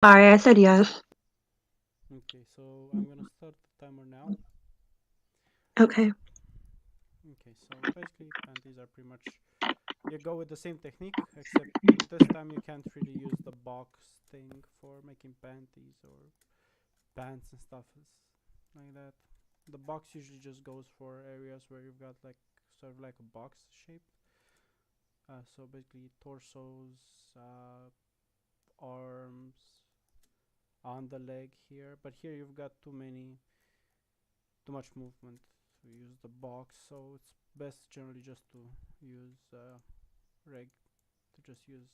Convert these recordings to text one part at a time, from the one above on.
Sorry, I said yes. Okay, so I'm gonna start the timer now. Okay. Okay, so basically panties are pretty much, you go with the same technique, except this time you can't really use the box thing for making panties or pants and stuff like that. The box usually just goes for areas where you've got like sort of like a box shape. So basically torsos, arms, on the leg here, but here you've got too much movement to use the box, so it's best generally just to use reg to just use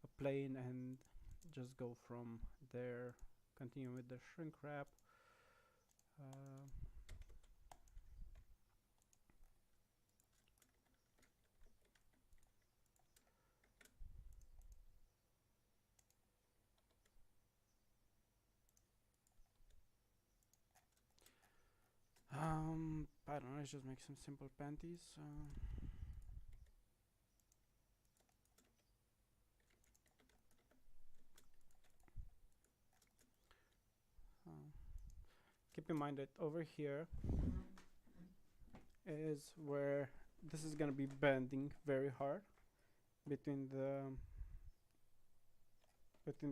a plane and just go from there. Continue with the shrink wrap. Uh, I don't know. Let's just make some simple panties. Uh, Keep in mind that over here is where this is gonna be bending very hard between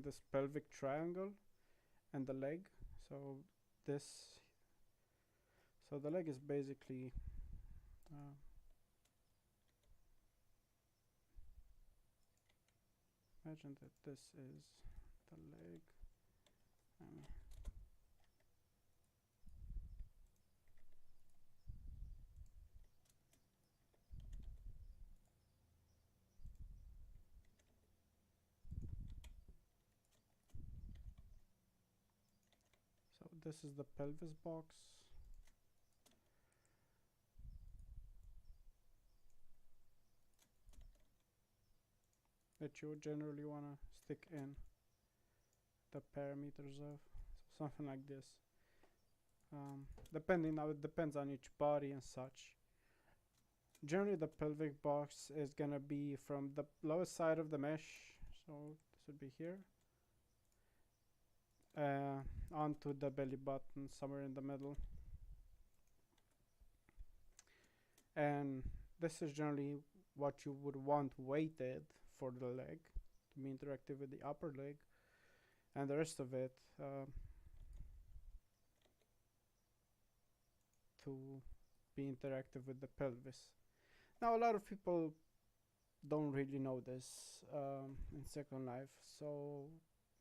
this pelvic triangle and the leg. So this, so the leg is basically uh, imagine that this is the leg. And so this is the pelvis box. That you generally want to stick in the parameters of, so something like this. Depending now, it depends on each body and such. Generally, the pelvic box is gonna be from the lowest side of the mesh, so this would be here, uh, onto the belly button, somewhere in the middle. And this is generally what you would want weighted for the leg to be interactive with the upper leg, and the rest of it to be interactive with the pelvis. Now, a lot of people don't really know this in Second Life, so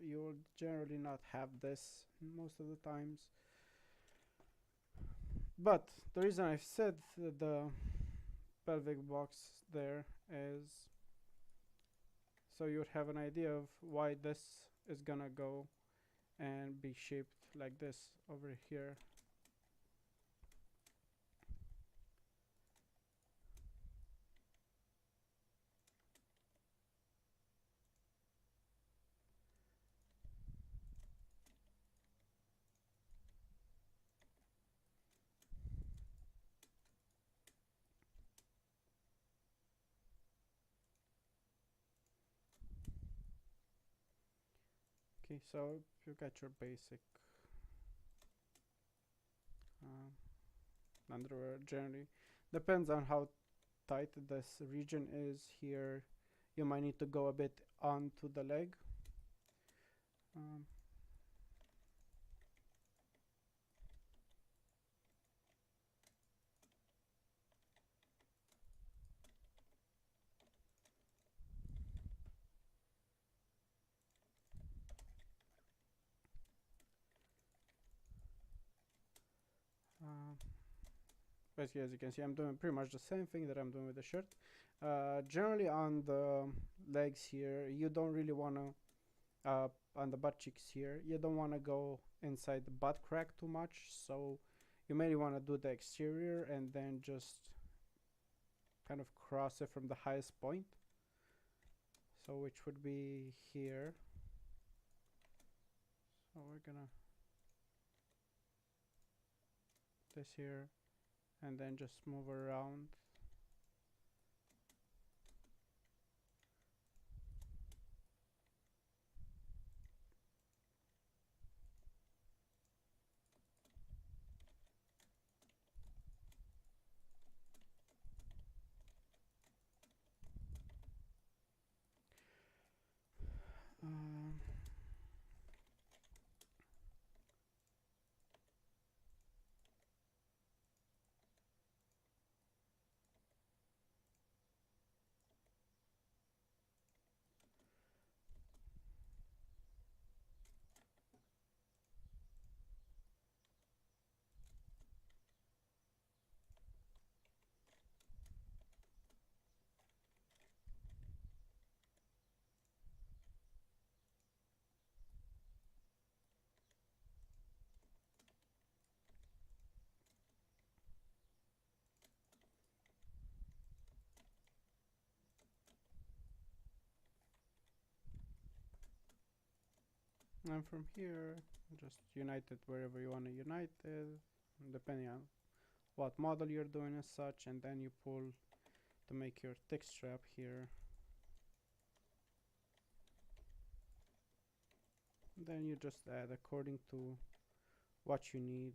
you'll generally not have this most of the times. But the reason I've said the pelvic box there is so you would have an idea of why this is gonna go and be shaped like this over here. Okay, so you got your basic underwear. Generally depends on how tight this region is here. You might need to go a bit onto the leg. um, uh, Basically, as you can see, I'm doing pretty much the same thing that I'm doing with the shirt. Generally on the legs here, you don't really want to on the butt cheeks here, you don't want to go inside the butt crack too much, so you may want to do the exterior and then just kind of cross it from the highest point, so which would be here. So we're gonna this here and then just move around. And from here, just unite it wherever you want to unite it, depending on what model you're doing as such, and then you pull to make your thick strap here. Then you just add according to what you need.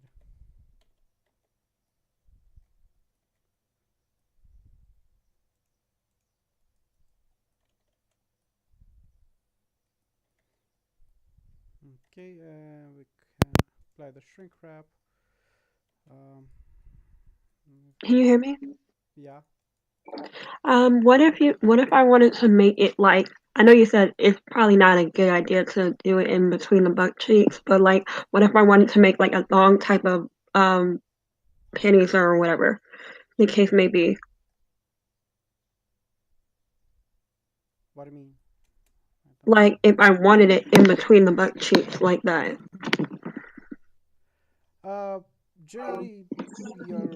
Okay, we can apply the shrink wrap. Um, Can you hear me? yeah, What if I wanted to make it like, I know you said it's probably not a good idea to do it in between the butt cheeks, but like, what if I wanted to make like a long type of panties or whatever the case may be? what do you mean? I don't. Like if I wanted it in between the butt cheeks like that. Uh, Generally, your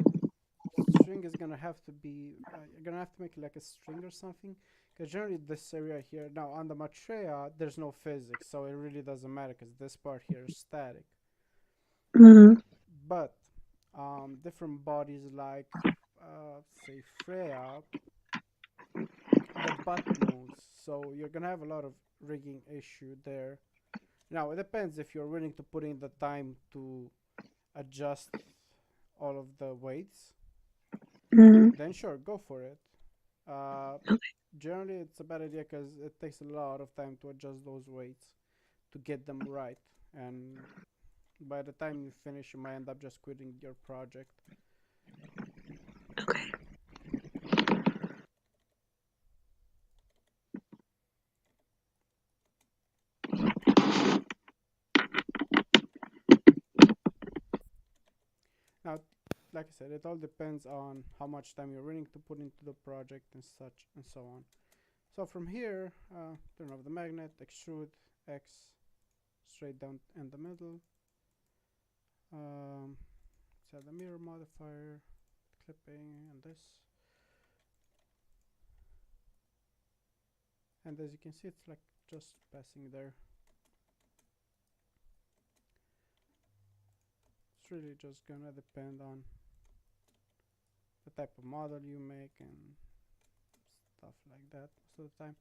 string is gonna have to be. You're gonna have to make like a string or something. Because generally, this area here now on the Matreya, there's no physics, so it really doesn't matter. Because this part here is static. Mm-hmm. But different bodies like, say Freya, the butt moves, so you're gonna have a lot of rigging issue there. Now it depends if you're willing to put in the time to adjust all of the weights, Mm-hmm. then sure, go for it. Uh, Generally, it's a bad idea because it takes a lot of time to adjust those weights to get them right, and by the time you finish, you might end up just quitting your project. Okay. Now, like I said, it all depends on how much time you're willing to put into the project and such and so on. So from here, turn off the magnet, extrude X straight down in the middle. Set the mirror modifier, clipping, and this. And as you can see, it's like just passing there. It's really just gonna depend on the type of model you make and stuff like that most of the time.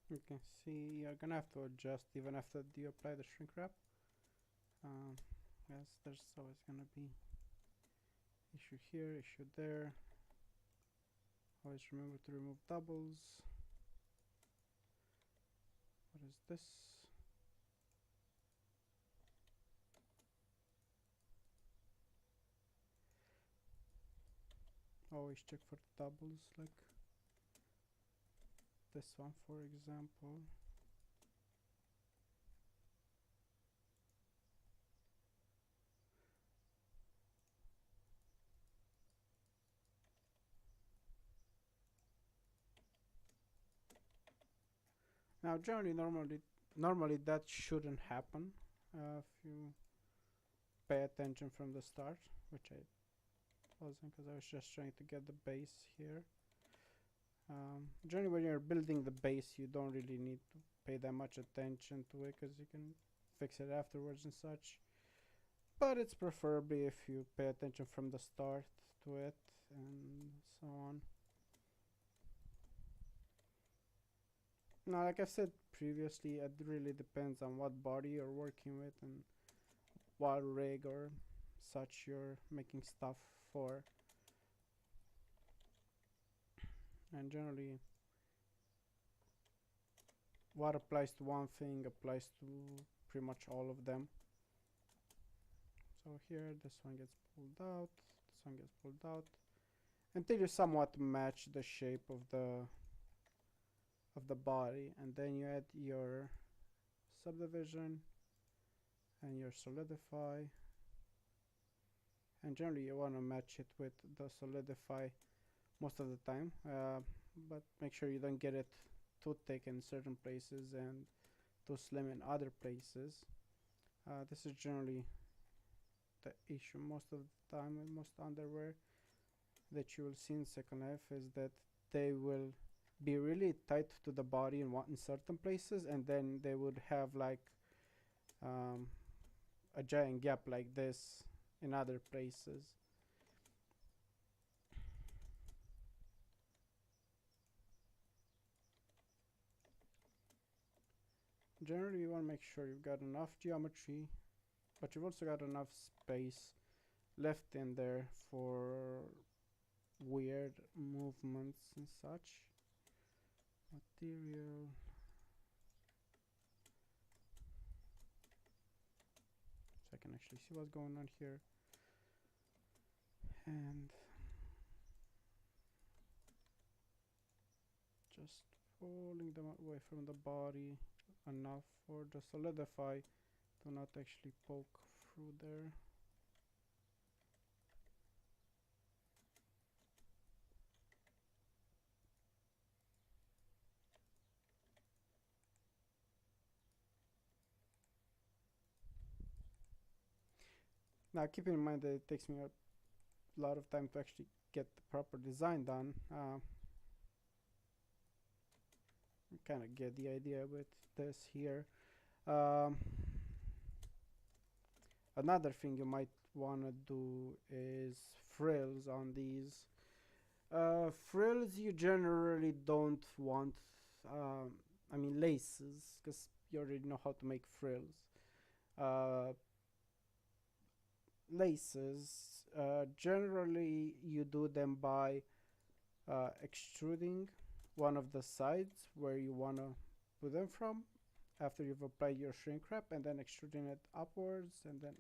You can see you're gonna have to adjust even after you apply the shrink wrap. Um, yes, there's always gonna be issue here, issue there. Always remember to remove doubles. What is this? Always check for doubles, like this one, for example. Now, generally, normally that shouldn't happen if you pay attention from the start, which I wasn't because I was just trying to get the base here. Generally, when you're building the base, you don't really need to pay that much attention to it because you can fix it afterwards and such. But it's preferably if you pay attention from the start to it and so on. Now, like I've said previously, it really depends on what body you're working with and what rig or such you're making stuff for. And generally, what applies to one thing applies to pretty much all of them. So here, this one gets pulled out, this one gets pulled out, until you somewhat match the shape of the body, and then you add your subdivision and your solidify, and generally you want to match it with the solidify most of the time, but make sure you don't get it too thick in certain places and too slim in other places. This is generally the issue most of the time with most underwear that you will see in Second Life, is that they will be really tight to the body in certain places, and then they would have like um, a giant gap like this in other places. Generally, you want to make sure you've got enough geometry, but you've also got enough space left in there for weird movements and such. Material. So I can actually see what's going on here. And just pulling them away from the body enough for the solidify to not actually poke through there. Now keep in mind that it takes me a lot of time to actually get the proper design done. You kind of get the idea with this here. Um, Another thing you might want to do is frills on these. Frills you generally don't want, I mean laces, because you already know how to make frills. Uh, Laces, generally you do them by extruding one of the sides where you want to put them from after you've applied your shrink wrap, and then extruding it upwards, and then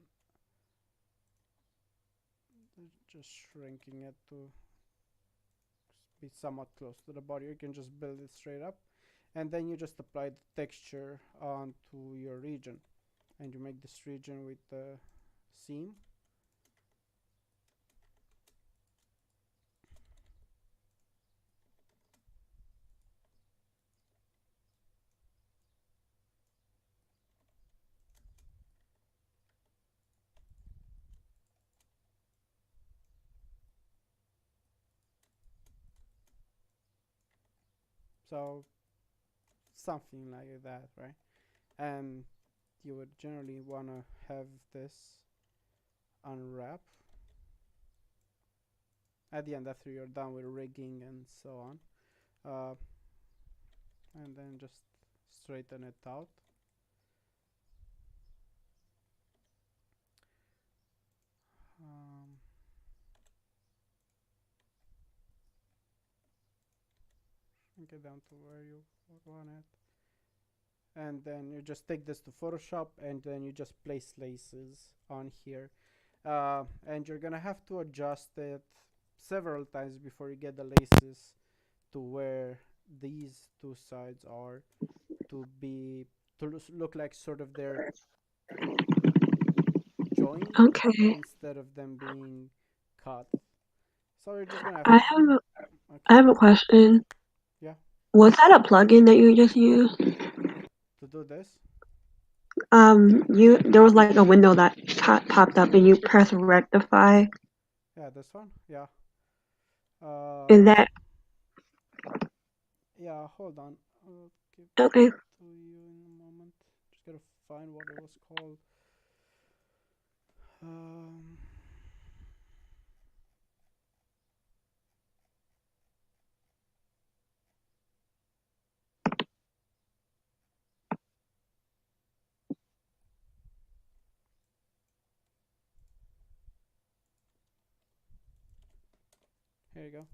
just shrinking it to be somewhat close to the body. You can just build it straight up, and then you just apply the texture onto your region, and you make this region with the seam. So something like that, right? And you would generally want to have this unwrap at the end after you're done with rigging and so on, uh, and then just straighten it out. um, Shrink it down to where you want it, and then you just take this to Photoshop, and then you just place laces on here, and you're gonna have to adjust it several times before you get the laces to where these two sides are, to be to look like sort of they're joined Okay. instead of them being cut. So you're just gonna have I to. have a, I Okay. have a question. Yeah. Was that a plugin that you just used? To do this. You there was like a window that popped up and you press rectify. Yeah, this one. Yeah. Is uh that yeah, hold on, I'll give it okay? to you in a moment. Just gotta find what it was called. um Here you go.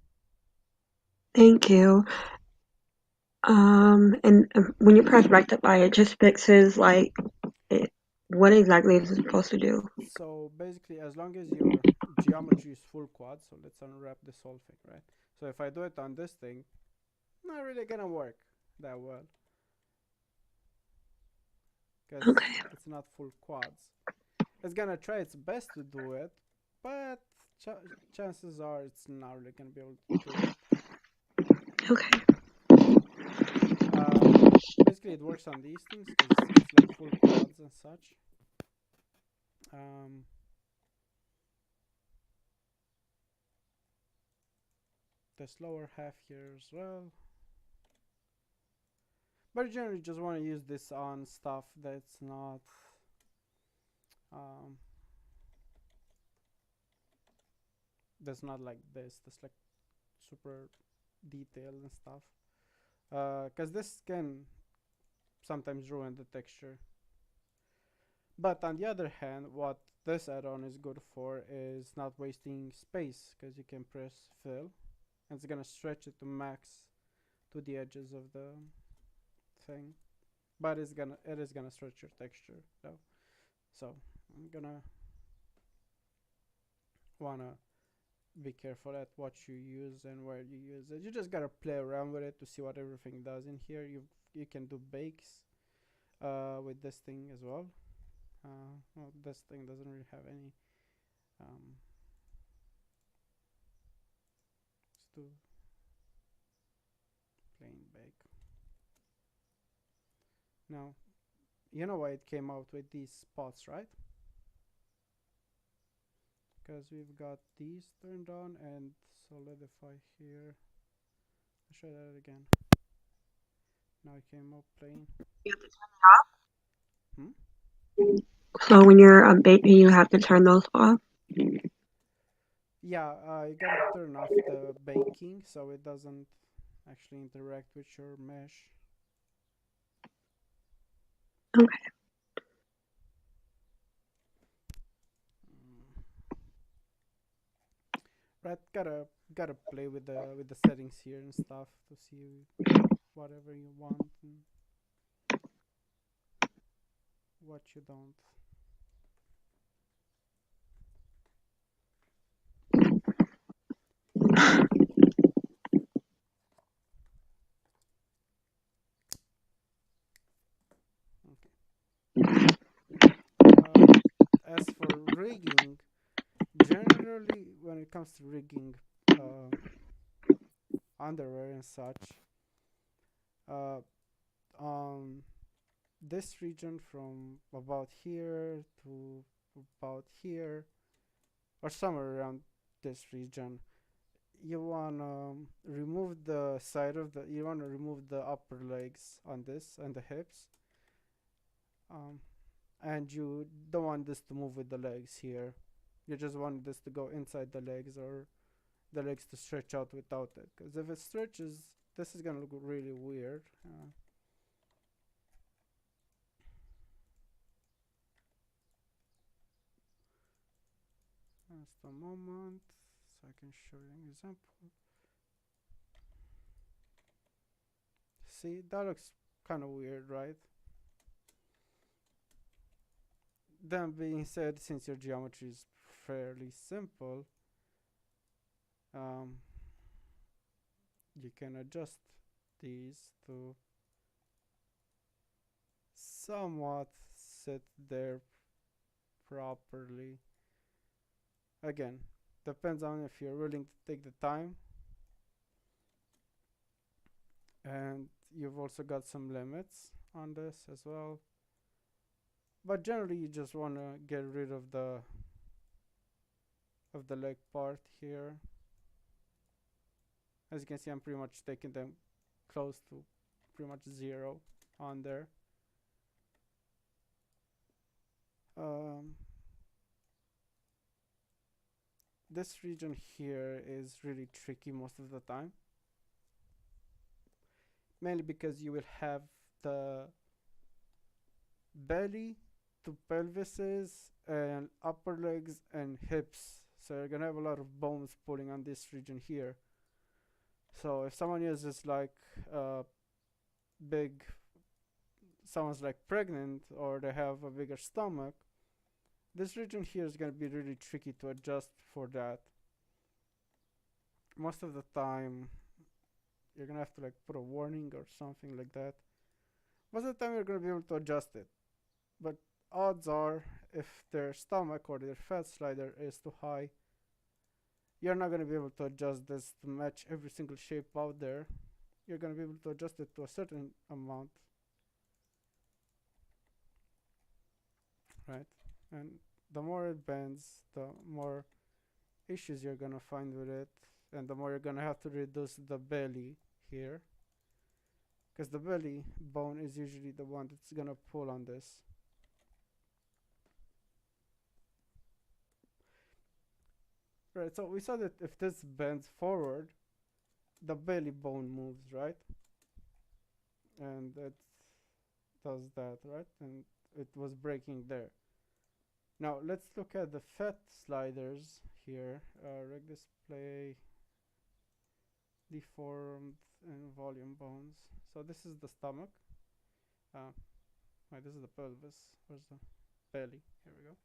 Thank you. And when you press rectify, it just fixes like it. What exactly is it supposed to do? So basically, as long as your geometry is full quad, so let's unwrap this whole thing, right? So if I do it on this thing, not really gonna work that well because Okay. it's not full quads. It's gonna try its best to do it, but chances are it's not really gonna be able to do it. Okay. Basically, it works on these things because it's like full quads and such. Um, this lower half here as well. But I generally just want to use this on stuff that's not um, like this. That's like super detailed and stuff. Because this can sometimes ruin the texture. But on the other hand, what this add-on is good for is not wasting space, because you can press fill and it's gonna stretch it to max to the edges of the thing. But it is gonna stretch your texture though. So I'm gonna wanna be careful at what you use and where you use it. You just gotta play around with it to see what everything does in here. You can do bakes with this thing as well. Well, this thing doesn't really have any. Let's do plain bake. Now, you know why it came out with these spots, right? Because we've got these turned on and solidify here. I'll show that again. Now it came up plain. Hmm? So when you're baking, you have to turn those off. Yeah, you gotta turn off the baking so it doesn't actually interact with your mesh. Okay. Mm. Right, gotta play with the settings here and stuff to see whatever you want and what you don't. As for rigging, generally when it comes to rigging uh, underwear and such, uh, on this region from about here to about here, or somewhere around this region, you want to remove the side of the you want to remove the upper legs on this and the hips, um, and you don't want this to move with the legs here. You just want this to go inside the legs, or the legs to stretch out without it, because if it stretches, this is gonna look really weird. Just a moment so I can show you an example. See, that looks kind of weird, right? That being said, since your geometry is fairly simple, um, you can adjust these to somewhat sit there properly. Again, depends on if you're willing to take the time, and you've also got some limits on this as well. But generally, you just want to get rid of the leg part here. As you can see, I'm pretty much taking them close to pretty much zero on there. This region here is really tricky most of the time, mainly because you will have the belly to pelvises and upper legs and hips, so you're gonna have a lot of bones pulling on this region here. So if someone uses like big someone's like pregnant or they have a bigger stomach, this region here is going to be really tricky to adjust for that. Most of the time you're going to have to like put a warning or something like that. Most of the time you're going to be able to adjust it, but odds are if their stomach or their fat slider is too high, you're not going to be able to adjust this to match every single shape out there. You're going to be able to adjust it to a certain amount, right? And the more it bends, the more issues you're going to find with it, and the more you're going to have to reduce the belly here, because the belly bone is usually the one that's going to pull on this. Right, so we saw that if this bends forward, the belly bone moves, right? And it does that, right? And it was breaking there. Now let's look at the fat sliders here. Reg display, deformed, and volume bones. So this is the stomach. Right, this is the pelvis. Where's the belly? Here we go.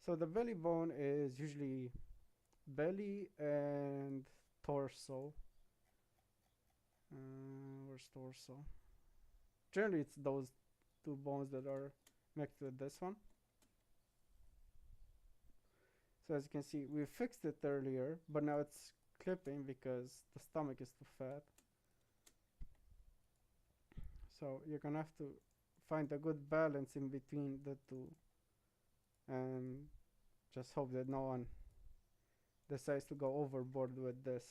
So the belly bone is usually belly and torso. Where's torso? Generally, it's those two bones that are next to this one. So as you can see, we fixed it earlier, but now it's clipping because the stomach is too fat. So you're gonna have to find a good balance in between the two, and just hope that no one decides to go overboard with this.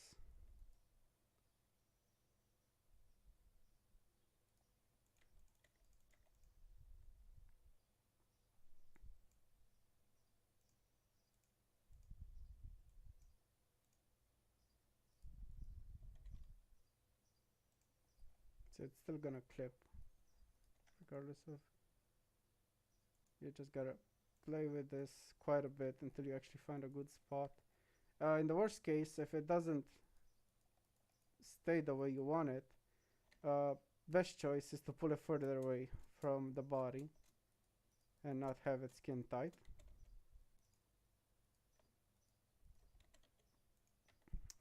So it's still gonna clip regardless of, you just gotta play with this quite a bit until you actually find a good spot. In the worst case, if it doesn't stay the way you want it, best choice is to pull it further away from the body and not have it skin tight.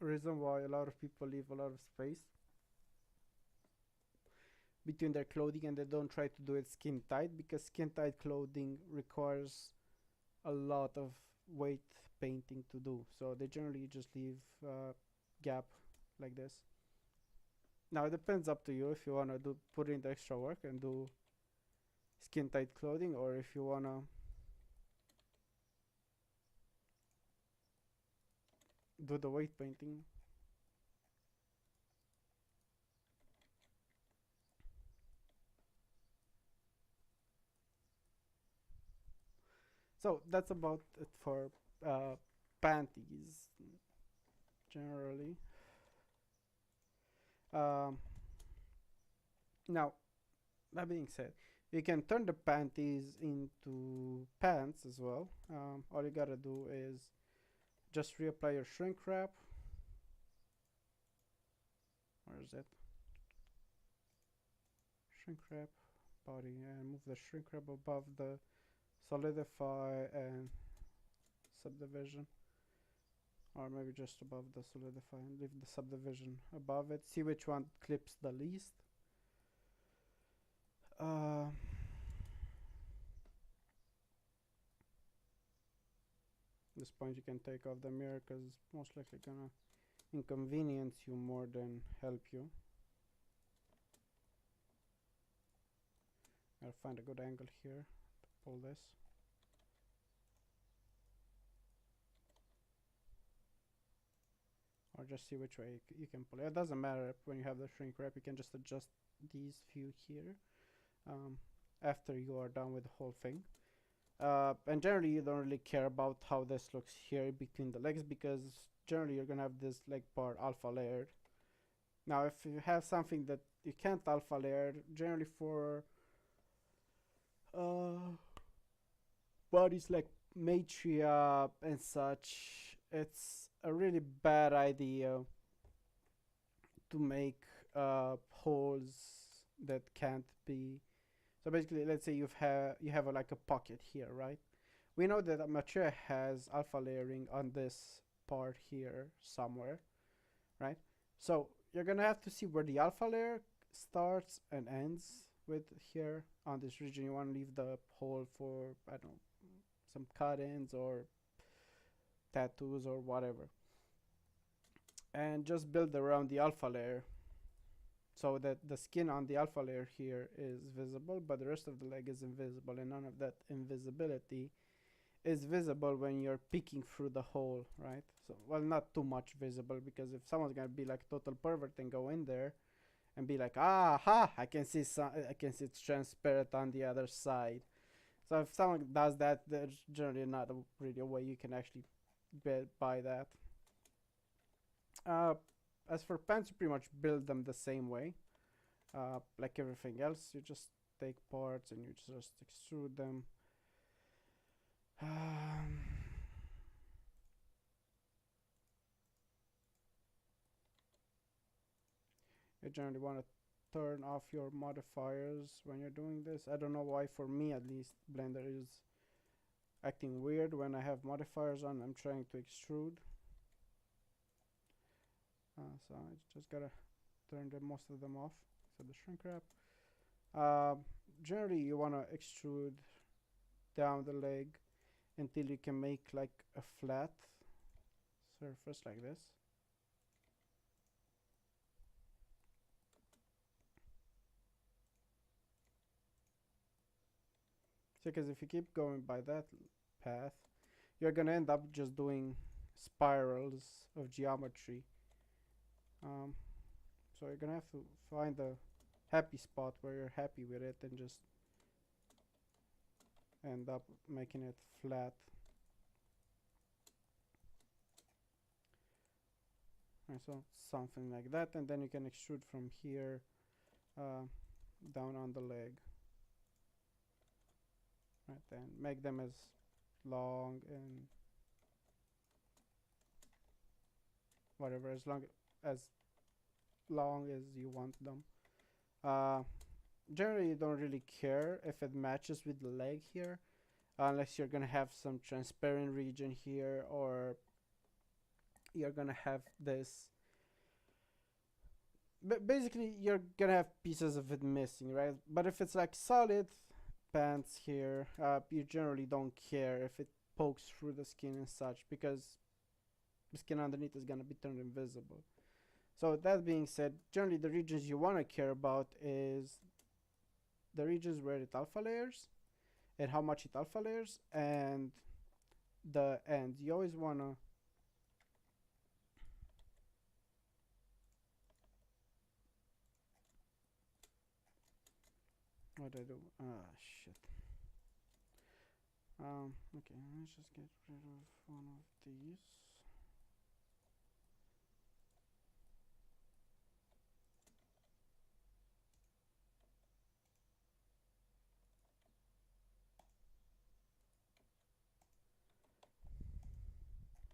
Reason why a lot of people leave a lot of space between their clothing and they don't try to do it skin tight, because skin tight clothing requires a lot of weight painting to do, so they generally just leave a gap like this. Now it depends up to you if you want to do put in the extra work and do skin tight clothing, or if you want to do the weight painting. So that's about it for panties generally. Um, Now, that being said, you can turn the panties into pants as well. All you gotta do is just reapply your shrink wrap. Where is it? Shrink wrap, body, and move the shrink wrap above the solidify and subdivision. Or maybe just above the solidify and leave the subdivision above it. See which one clips the least. This point you can take off the mirror because it's most likely gonna inconvenience you more than help you. I'll find a good angle here to pull this. Or just see which way you can pull it. It doesn't matter when you have the shrink wrap, you can just adjust these few here after you are done with the whole thing. And generally you don't really care about how this looks here between the legs, because generally you're gonna have this leg part alpha layered. Now if you have something that you can't alpha layer, generally for bodies like matria and such, it's a really bad idea to make holes that can't be. So basically, let's say you have like a pocket here, right? We know that a material has alpha layering on this part here somewhere, right? So you're gonna have to see where the alpha layer starts and ends with here on this region. You want to leave the hole for, I don't know, some cut-ins or tattoos or whatever, and just build around the alpha layer so that the skin on the alpha layer here is visible, but the rest of the leg is invisible, and none of that invisibility is visible when you're peeking through the hole, right? So, well, not too much visible, because if someone's gonna be like total pervert and go in there and be like, ah ha, I can see it's transparent on the other side. So if someone does that, there's generally not really a way you can actually buy that. Uh, as for pants, you pretty much build them the same way. Like everything else, you just take parts and you just extrude them. You generally want to turn off your modifiers when you're doing this. I don't know why, for me at least, Blender is acting weird when I have modifiers on. I'm trying to extrude. So I just gotta turn most of them off. So the shrink wrap. Generally, you want to extrude down the leg until you can make like a flat surface like this. Because if you keep going by that path, you're gonna end up just doing spirals of geometry. So you're gonna have to find a happy spot where you're happy with it and just end up making it flat. And so something like that, and then you can extrude from here down on the leg. Right, and make them as long and whatever, as long as you want them. Generally, you don't really care if it matches with the leg here, unless you're gonna have some transparent region here, or you're gonna have this. But basically, you're gonna have pieces of it missing, right? But if it's like solid pants here, you generally don't care if it pokes through the skin and such, because the skin underneath is gonna be turned invisible. So that being said, generally the regions you want to care about is the regions where it alpha layers and how much it alpha layers, and the ends. You always want to what do I do? Ah, shit. Okay, let's just get rid of one of these.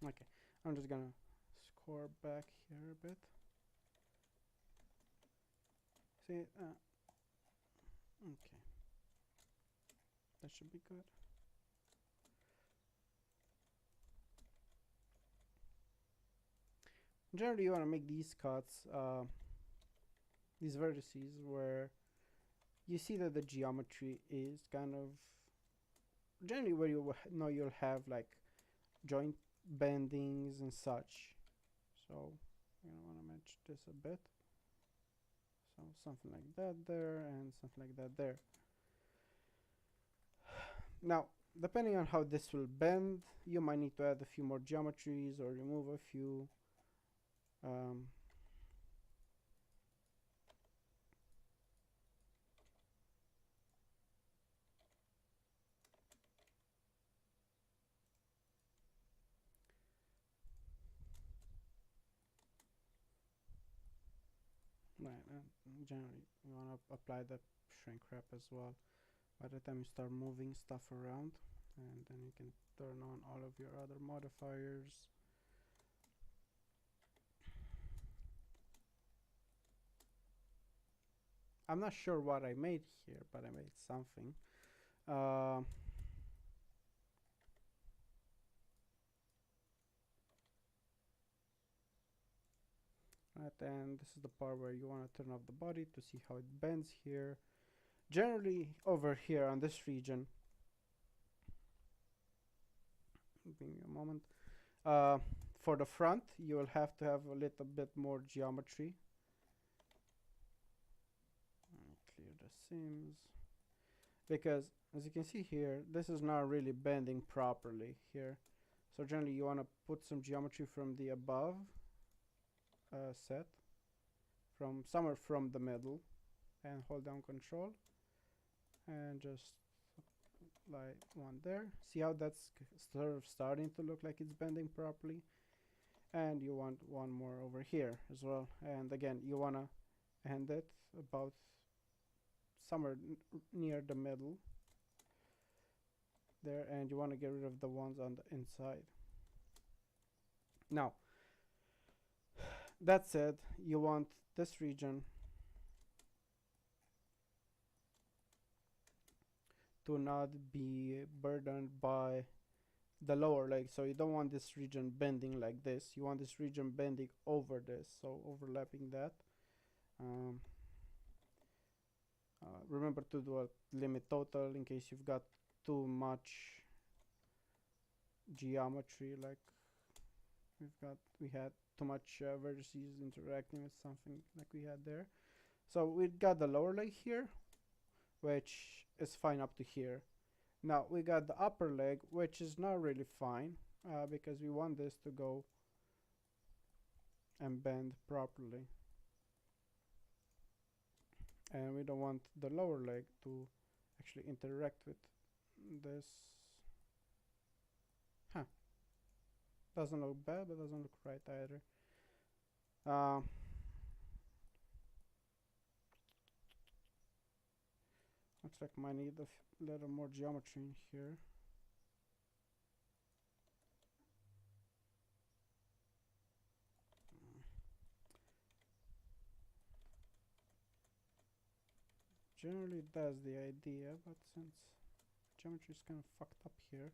Okay, I'm just gonna score back here a bit. See, okay, that should be good. Generally, you want to make these cuts, these vertices, where you see that the geometry is kind of generally where you know you'll have like joint bendings and such. So I'm gonna want to match this a bit. So something like that there and something like that there. Now, depending on how this will bend, you might need to add a few more geometries or remove a few. Right, and generally you want to apply the shrink wrap as well by the time you start moving stuff around, and then you can turn on all of your other modifiers. I'm not sure what I made here, but I made something. Right, and this is the part where you want to turn off the body to see how it bends here. Generally, over here on this region, Give me a moment. For the front, you will have to have a little bit more geometry. Clear the seams, because as you can see here, this is not really bending properly here. So generally you want to put some geometry from the above set, from somewhere from the middle, and hold down control and just like one there. See how that's sort of starting to look like it's bending properly? And you want one more over here as well. And again, you want to end it about somewhere near the middle there, and you want to get rid of the ones on the inside. Now, that said, you want this region to not be burdened by the lower leg. So you don't want this region bending like this. You want this region bending over this, so overlapping that. Remember to do a limit total in case you've got too much geometry, like we had too much vertices interacting with something like we had there. So we got the lower leg here, which is fine up to here. Now we got the upper leg, which is not really fine, because we want this to go and bend properly, and we don't want the lower leg to actually interact with this. Huh. Doesn't look bad, but doesn't look right either. Looks like I might need a little more geometry in here. Generally that's the idea, but since geometry is kind of fucked up here,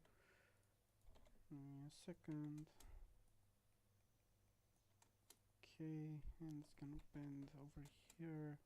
a second. Okay, and it's gonna bend over here.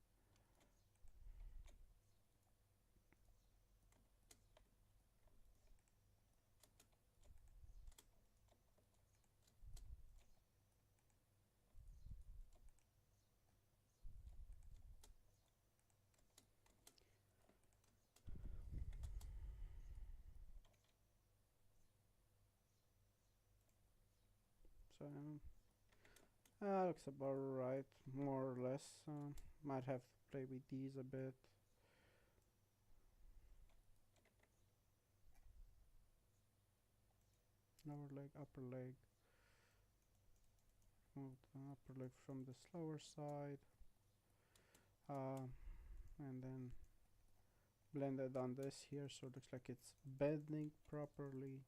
So looks about right, more or less. Might have to play with these a bit. Lower leg, upper leg. Move the upper leg from the slower side. And then blend it on this here, so it looks like it's bending properly.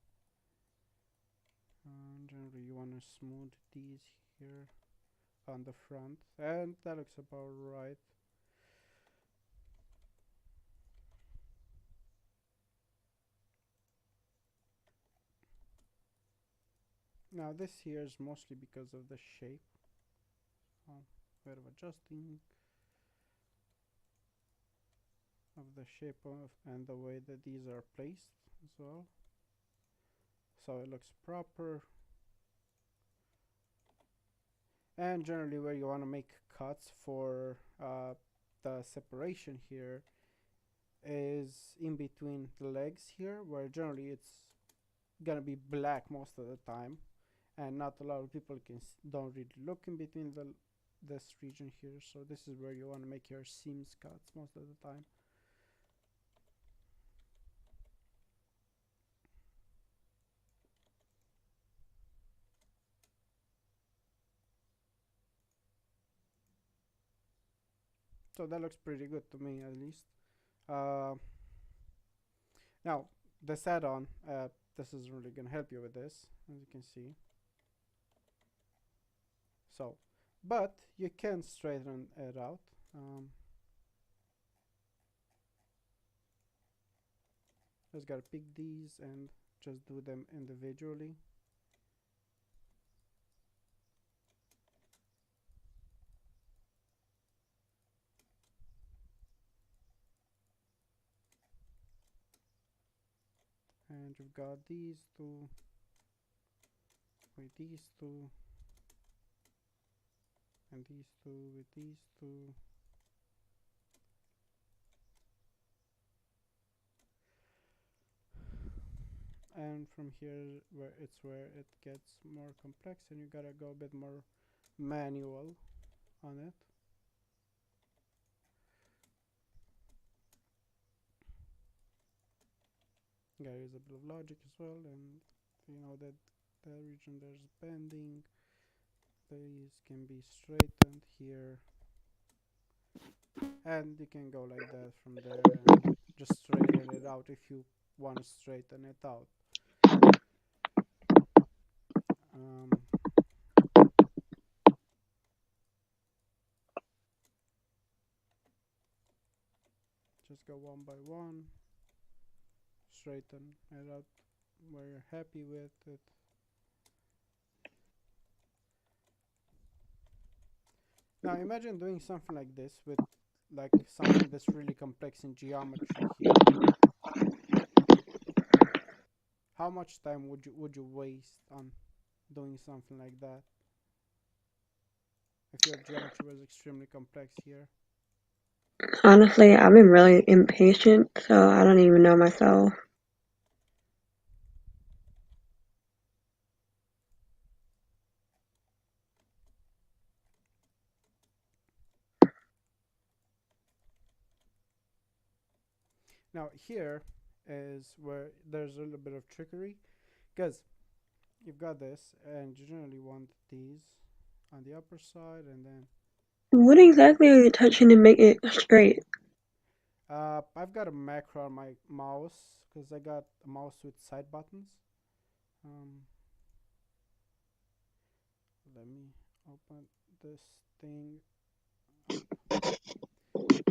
Generally you want to smooth these here on the front, and that looks about right. Now this here is mostly because of the shape. Bit of adjusting of the shape of and the way that these are placed as well, so it looks proper. And generally where you want to make cuts for the separation here is in between the legs here, where generally it's gonna be black most of the time, and not a lot of people don't really look in between this region here. So this is where you want to make your seams cuts most of the time. So that looks pretty good to me, at least. Now this add-on, this is really gonna help you with this, as you can see. So, but you can straighten it out. Just gotta pick these and just do them individually. And you've got these two with these two, and these two with these two. And from here where it gets more complex and you gotta go a bit more manual on it. You gotta use a bit of logic as well, and you know that the region there's bending, these can be straightened here, and you can go like that from there and just straighten it out if you want to straighten it out. um, just go one by one, straighten it out where you're happy with it. Now imagine doing something like this with like something that's really complex in geometry here. How much time would you waste on doing something like that if your geometry was extremely complex here? Honestly, I've been really impatient, so I don't even know myself. Now here is where there's a little bit of trickery, because you've got this and you generally want these on the upper side, and then What exactly are you touching to make it straight? I've got a macro on my mouse because I got a mouse with side buttons. um, Let me open this thing up.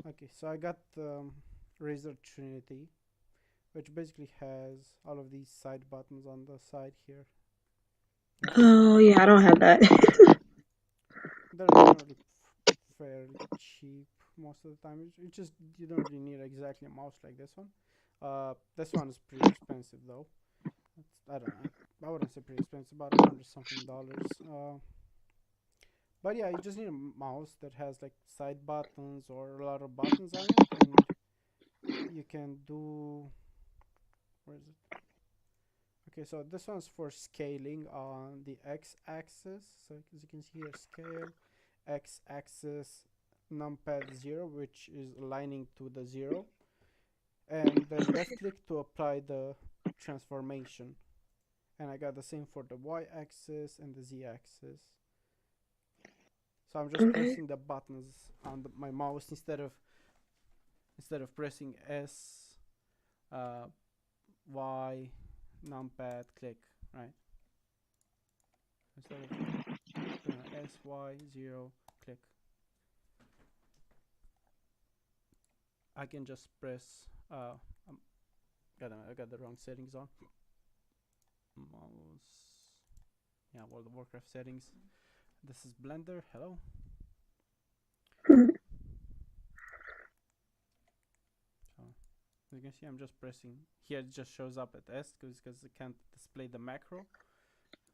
Okay, so I got Razer Trinity, which basically has all of these side buttons on the side here. Right? Oh, yeah, I don't have that. They're generally fairly cheap most of the time. It's just you don't really need exactly a mouse like this one. This one is pretty expensive though. I don't know. I wouldn't say pretty expensive, about $100 something dollars. But yeah, you just need a mouse that has like side buttons or a lot of buttons on it, and you can do. Where is it? Okay, so this one's for scaling on the x-axis. So as you can see here, scale x-axis numpad 0, which is aligning to the 0, and then left click to apply the transformation. And I got the same for the y-axis and the z-axis. So I'm just Okay. pressing the buttons on my mouse instead of pressing S, Y, numpad, click, right? Instead of S, Y, 0, click, I can just press. Um, I got the wrong settings on. Mouse. Yeah, World of Warcraft settings. This is Blender. Hello. So as you can see, I'm just pressing. Here it just shows up at S because it can't display the macro.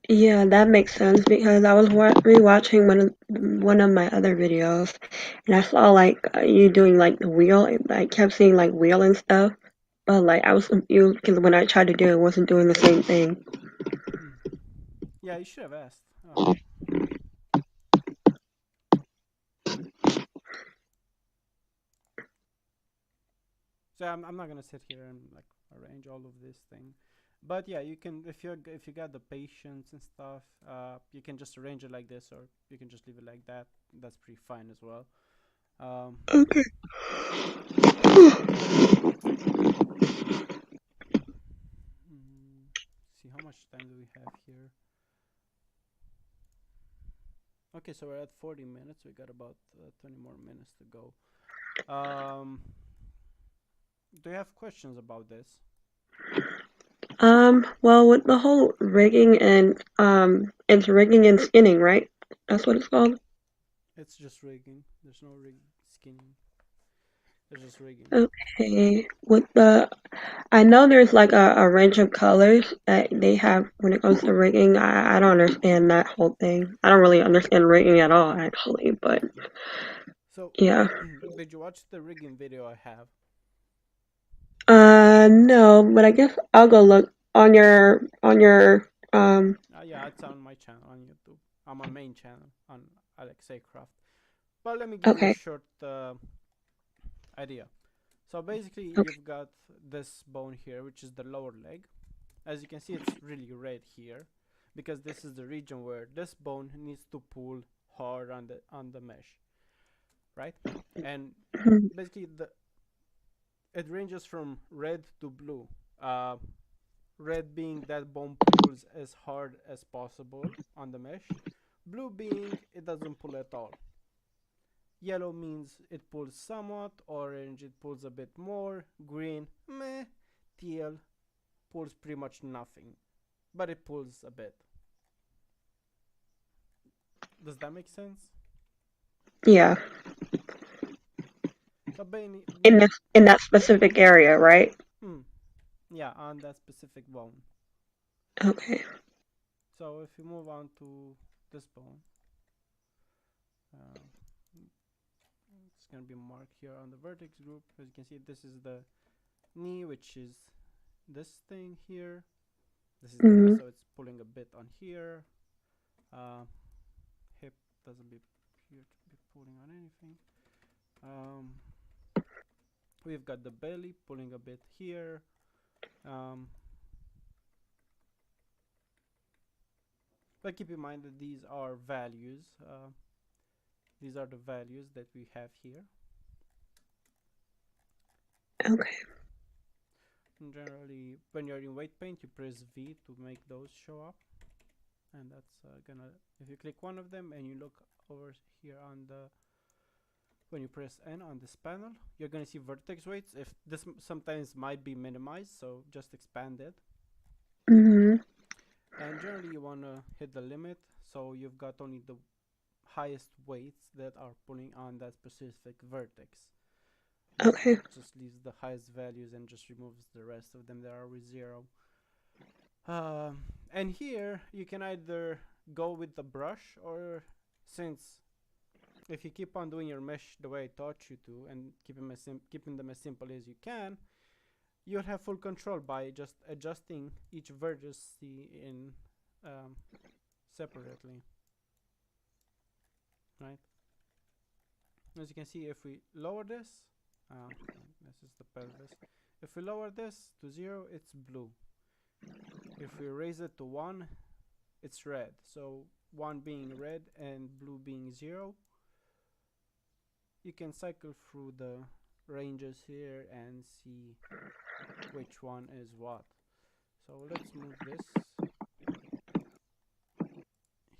Yeah, that makes sense because I was rewatching one of my other videos, and I saw like you doing like the wheel. And I kept seeing like wheel and stuff, but like I was confused because when I tried to do it, it wasn't doing the same thing. Hmm. Yeah, you should have asked. So I'm not gonna sit here and like arrange all of this thing, but yeah, you can if you got the patience and stuff, you can just arrange it like this, or you can just leave it like that. That's pretty fine as well. Um, Okay. see how much time do we have here? Okay, so we're at 40 minutes. We got about 20 more minutes to go. Um, do you have questions about this? Well, with the whole rigging and it's rigging and skinning, right? That's what it's called. It's just rigging. There's no rig skinning. It's just rigging. Okay. I know there's like a range of colors that they have when it comes to rigging. I don't understand that whole thing. I don't really understand rigging at all, actually. But So, yeah. did you watch the rigging video I have? No, but I guess I'll go look on your Yeah, it's on my channel on YouTube. On my main channel on Alexei Craft. But let me give you a Okay. short idea. So basically, Okay. you've got this bone here, which is the lower leg. As you can see, it's really red here because this is the region where this bone needs to pull hard on the mesh, right? And basically, the it ranges from red to blue. Uh, Red being that bone pulls as hard as possible on the mesh. Blue being it doesn't pull at all. Yellow means it pulls somewhat. Orange it pulls a bit more. Green meh. Teal pulls pretty much nothing, but it pulls a bit. Does that make sense? Yeah. So In that specific area, right? hmm, yeah, on that specific bone. Okay. So if you move on to this bone, uh, it's gonna be marked here on the vertex group. As you can see, this is the knee, which is this thing here. This is the wrist, Mhm. so it's pulling a bit on here. Uh, Hip doesn't appear to be pulling on anything. Um, we've got the belly pulling a bit here. Um, but keep in mind that these are values. These are the values that we have here. Okay. And generally, when you're in weight paint, you press V to make those show up. And that's gonna, if you click one of them and you look over here on the, when you press N on this panel, you're gonna see vertex weights. If this sometimes might be minimized, so just expand it. Mhm. And generally you wanna hit the limit, so you've got only the highest weights that are pulling on that specific vertex. Okay. Just leaves the highest values and just removes the rest of them that are with zero. And here you can either go with the brush, or since if you keep on doing your mesh the way I taught you to and keeping them as simple as you can, you'll have full control by just adjusting each vertex in um, separately, right? As you can see, if we lower this, this is the pelvis. If we lower this to 0, it's blue. If we raise it to 1, it's red. So 1 being red and blue being 0. You can cycle through the ranges here and see which one is what. So let's move this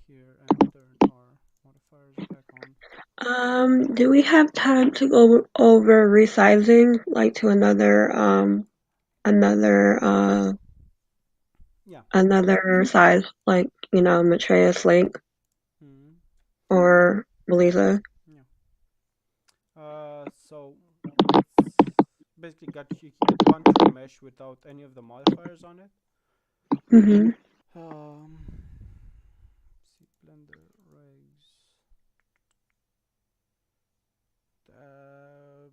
here and turn our modifiers back on. Do we have time to go over resizing, like to another Yeah. another size, like Maitreya's Link Hmm. or Belisa? Yeah. So let's basically got you gone through mesh without any of the modifiers on it. Mhm. Um, see blender regs. Uh,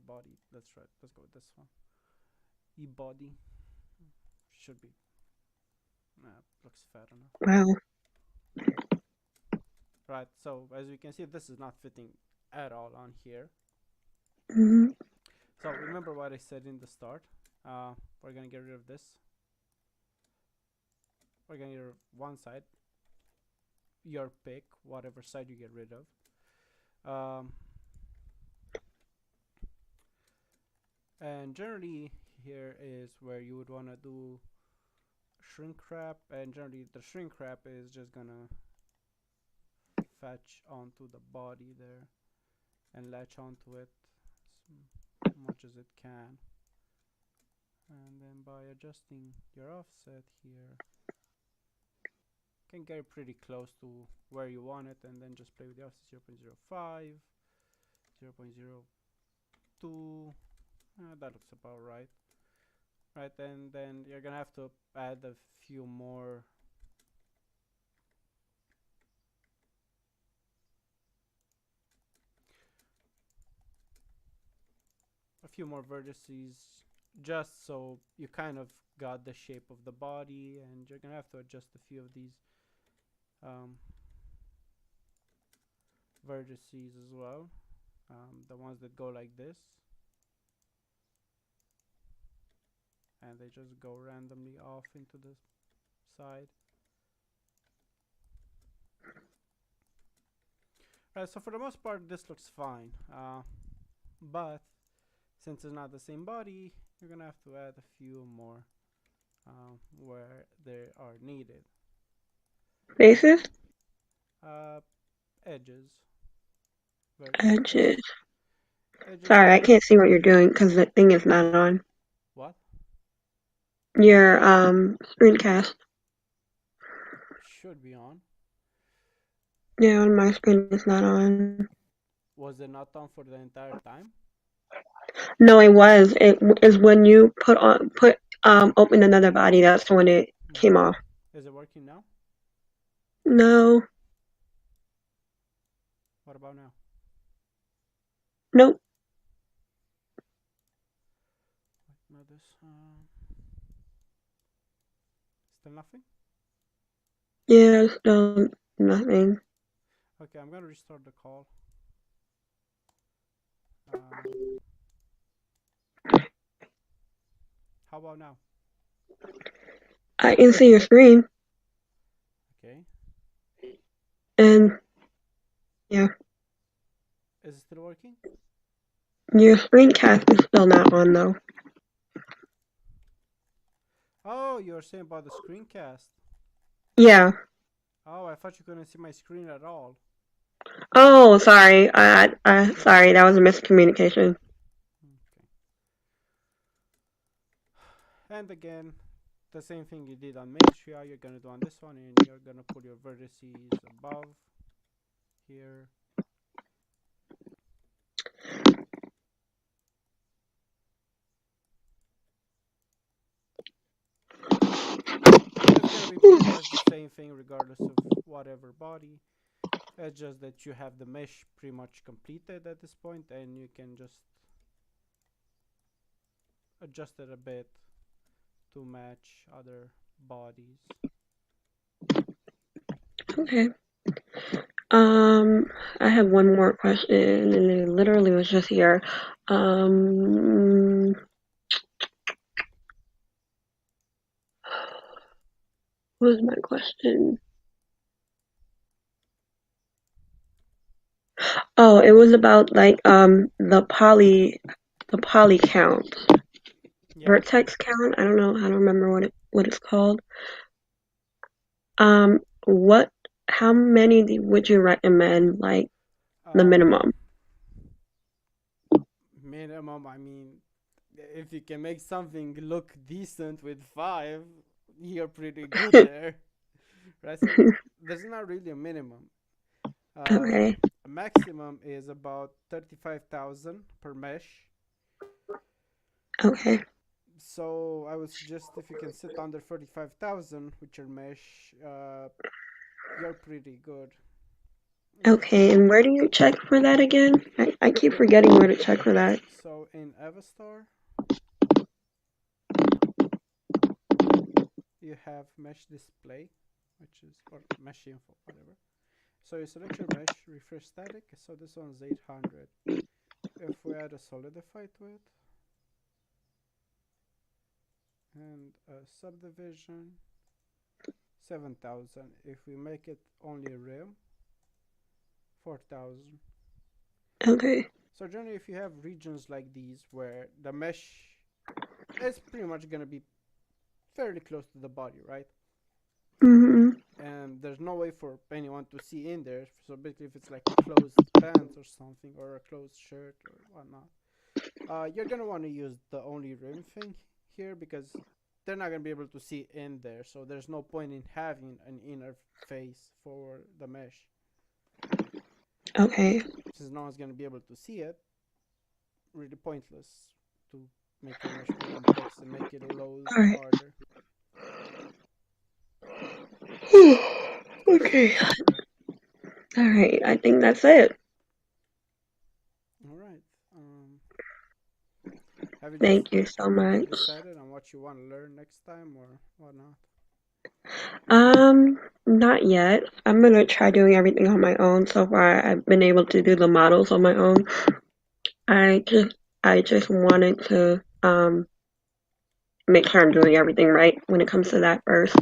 body. That's right. Let's go with this one. E body should be. Looks fair enough. Wow. Right. So as you can see, this is not fitting at all on here. Mhm. So remember what I said in the start. We're gonna get rid of this. We're gonna get rid of one side. Your pick, whatever side you get rid of. Um, and generally here is where you would want to do shrink wrap, and generally the shrink wrap is just gonna fetch onto the body there and latch onto it as much as it can, and then by adjusting your offset here, can get it pretty close to where you want it, and then just play with the offset 0.05, 0.02. That looks about right. Right, and then you're gonna have to add a few more vertices, just so you kind of got the shape of the body, and you're gonna have to adjust a few of these um, vertices as well, the ones that go like this, and they just go randomly off into the side. Right, so for the most part this looks fine, but since it's not the same body, you're gonna have to add a few more where they are needed. Faces? Uh, edges. Edges. Edges Sorry, I are can't see what you're doing because the thing is not on. what? Your screencast. Should be on. Yeah, on my screen it's not on. Was it not on for the entire time? No, it was. It is when you open another body. That's when it came off. Is it working now? No, What about now? nope. No, this. Still nothing. Yeah, still nothing. Okay, I'm gonna restart the call. How about now? I can see your screen, Okay. and yeah, Is it still working? your screencast is still not on though. Oh, you're saying about the screencast. Yeah. Oh, I thought you couldn't see my screen at all. Oh, sorry. Sorry, that was a miscommunication. Okay. And again, the same thing you did on Matriarch, you're gonna do on this one, and you're gonna put your vertices above here. It's gonna be pretty much the same thing regardless of whatever body. It's just that you have the mesh pretty much completed at this point, and you can just adjust it a bit to match other bodies. Okay. I have one more question, and it literally was just here. What was my question? Oh, it was about like the poly count, Yeah. vertex count. I don't remember what it's called. What? How many would you recommend? Like the Um, minimum? Minimum, I mean, if you can make something look decent with 5, you're pretty good there. Right? So there's not really a minimum. Okay. A maximum is about 35,000 per mesh. Okay. So I would suggest if you can sit under 35,000 with your mesh, you're pretty good. Okay. And where do you check for that again? I keep forgetting where to check for that. So in Avastar, you have mesh display, which is, or mesh info, whatever. So you select your mesh, refresh static. So this one's 800. If we add a solidify to it and a subdivision, 7,000. If we make it only rim, 4,000. Okay. So generally, if you have regions like these where the mesh is pretty much gonna be fairly close to the body, right? Mhm. And there's no way for anyone to see in there. So basically, if it's like a closed pants or something, or a closed shirt or whatnot, you're gonna want to use the only rim thing here, because they're not gonna be able to see in there. So there's no point in having an inner face for the mesh, Okay. since no one's gonna be able to see it. Really pointless to make your mesh more complex and make it load All right. harder. Okay. Questions? All right. I think that's it. All right. Um, have you just Thank you so completely much. decided on what you want to learn next time, or whatnot? Not yet. I'm gonna try doing everything on my own. So far, I've been able to do the models on my own. I just, I just wanted to make sure I'm doing everything right when it comes to that first.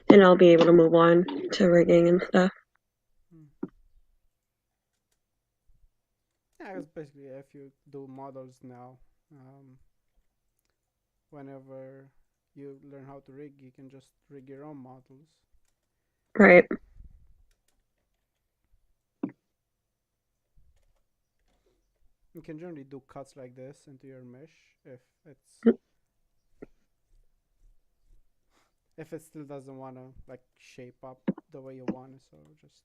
Then I'll be able to move on to rigging and stuff. Hmm. Yeah, it's basically if you do models now, um, whenever you learn how to rig, you can just rig your own models. Right. You can generally do cuts like this into your mesh if it still doesn't want to like shape up the way you want it. So just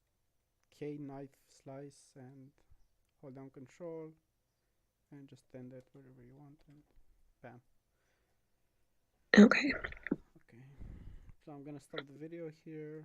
K knife slice and hold down control and just end it wherever you want and bam. Okay. Okay. So I'm gonna stop the video here.